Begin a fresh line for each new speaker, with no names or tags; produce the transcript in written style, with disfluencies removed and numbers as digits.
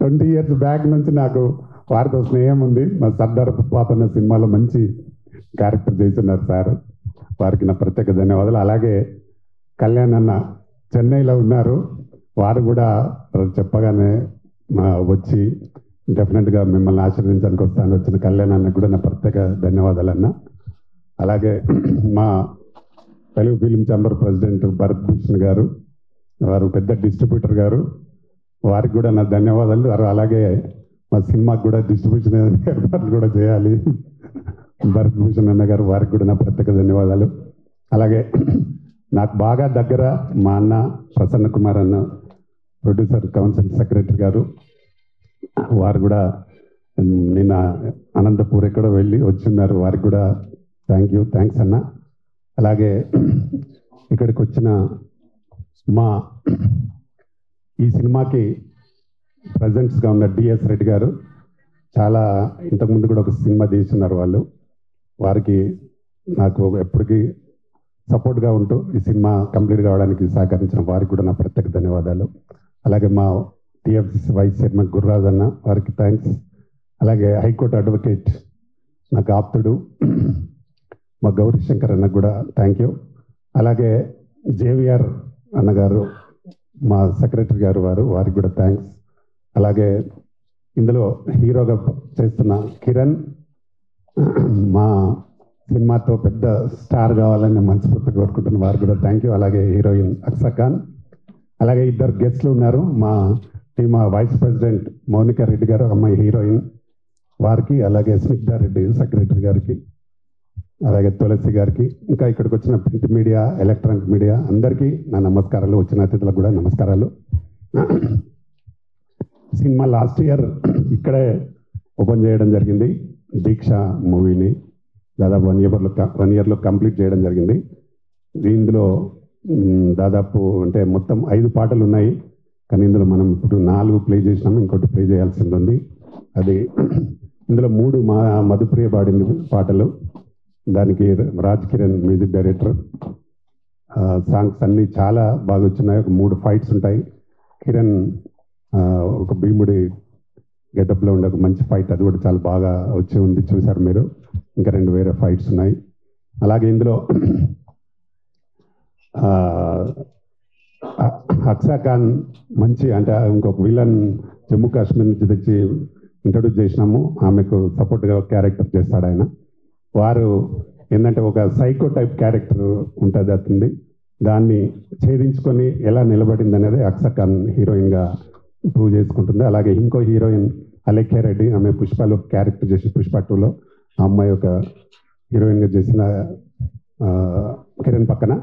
20 years back నుంచి నాకు వారితో స్నేహం ఉంది. మా సర్దార్ పాపన్న సినిమాలో మంచి క్యారెక్టర్ చేస్తున్నారు సార్, వారికి నా ప్రత్యేక ధన్యవాదాలు. అలాగే కళ్యాణ్ అన్న చెన్నైలో ఉన్నారు, వారు కూడా చెప్పగానే వచ్చి డెఫినెట్గా మిమ్మల్ని ఆశీర్వదించడానికి వస్తాను వచ్చిన కళ్యాణ్ అన్నకు కూడా నా ప్రత్యేక ధన్యవాదాలు అన్న. అలాగే మా Telugu film chamber president Bharat Bhushan గారు, వారు పెద్ద డిస్ట్రిబ్యూటర్ గారు, వారికి కూడా నా ధన్యవాదాలు. అలాగే మా సినిమాకి కూడా డిస్ట్రిబ్యూషన్ ఏర్పాట్లు కూడా చేయాలి భరత్ భూషణ్ అన్న గారు, వారికి కూడా నా ప్రత్యేక ధన్యవాదాలు. అలాగే నాకు బాగా దగ్గర మా అన్న ప్రసన్న కుమార్ అన్న, ప్రొడ్యూసర్ కౌన్సిల్ సెక్రటరీ గారు, వారు కూడా నిన్న అనంతపూర్ ఎక్కడో వెళ్ళి వచ్చిన్నారు, వారికి కూడా థ్యాంక్స్ అన్న. అలాగే ఇక్కడికి వచ్చిన మా ఈ సినిమాకి ప్రజెంట్స్గా ఉన్న డిఎస్ రెడ్డి గారు, చాలా ఇంతకుముందు కూడా ఒక సినిమా తీస్తున్నారు వాళ్ళు, వారికి నాకు ఎప్పటికీ సపోర్ట్గా ఉంటూ ఈ సినిమా కంప్లీట్ కావడానికి సహకరించిన వారికి కూడా నా ప్రత్యేక ధన్యవాదాలు. అలాగే మా టిఎఫ్సి వైస్ చైర్మన్ గుర్రాజ్ అన్న, వారికి థ్యాంక్స్. అలాగే హైకోర్టు అడ్వకేట్ నాకు ఆప్తుడు మా గౌరీ శంకర్ అన్నకు కూడా థ్యాంక్ యూ. అలాగే జేవిఆర్ అన్నగారు మా సెక్రటరీ గారు, వారికి కూడా థ్యాంక్స్. అలాగే ఇందులో హీరోగా చేస్తున్న కిరణ్, మా సినిమాతో పెద్ద స్టార్ కావాలని మనస్ఫూర్తిగా కోరుకుంటున్న వారికి కూడా థ్యాంక్ యూ. అలాగే హీరోయిన్ అక్సా ఖాన్, అలాగే ఇద్దరు గెస్ట్లు ఉన్నారు మా team, vice president Monika Reddy garu, అమ్మాయి హీరోయిన్, వారికి, అలాగే స్నిగ్ధా రెడ్డి సెక్రటరీ గారికి, అలాగే తులసి గారికి, ఇంకా ఇక్కడికి వచ్చిన ప్రింట్ మీడియా, ఎలక్ట్రానిక్ మీడియా అందరికీ నా నమస్కారాలు, వచ్చిన అతిథులకు కూడా నమస్కారాలు. సినిమా లాస్ట్ ఇయర్ ఇక్కడే ఓపెన్ చేయడం జరిగింది, దీక్ష మూవీని దాదాపు 1 yearలో కంప్లీట్ చేయడం జరిగింది. ఇందులో దాదాపు అంటే మొత్తం 5 పాటలు ఉన్నాయి, కానీ ఇందులో మనం ఇప్పుడు 4 ప్లే చేసినాము, ఇంకోటి ప్లే చేయాల్సింది ఉంది. అది ఇందులో 3 మా మధుప్రియ పాడింది పాటలు, దానికి Raj Kiran music director. Songs అన్నీ చాలా బాగా వచ్చినాయి. ఒక 3 ఫైట్స్ ఉంటాయి. కిరణ్ ఒక భీముడి గెటప్లో ఉండే ఒక మంచి ఫైట్, అది కూడా చాలా బాగా వచ్చి ఉంది, చూశారు మీరు. ఇంకా 2 వేరే ఫైట్స్ ఉన్నాయి. అలాగే ఇందులో అక్సా ఖాన్ మంచి అంటే ఇంకొక విలన్ జమ్మూ కాశ్మీర్ నుంచి తెచ్చి ఇంట్రొడ్యూస్ చేసినాము, ఆమెకు సపోర్ట్గా క్యారెక్టర్ చేస్తాడు ఆయన. వారు ఏంటంటే ఒక సైకో టైప్ క్యారెక్టర్ ఉంటుంది అతనిది, దాన్ని ఛేదించుకొని ఎలా నిలబడింది అనేది అక్సా ఖాన్ హీరోయిన్గా ప్రూవ్ చేసుకుంటుంది. అలాగే ఇంకో హీరోయిన్ అలేఖ్య రెడ్డి, ఆమె పుష్పలో క్యారెక్టర్ చేసి పుష్ప 2లో ఆ అమ్మాయి ఒక హీరోయిన్గా చేసిన కిరణ్ పక్కన.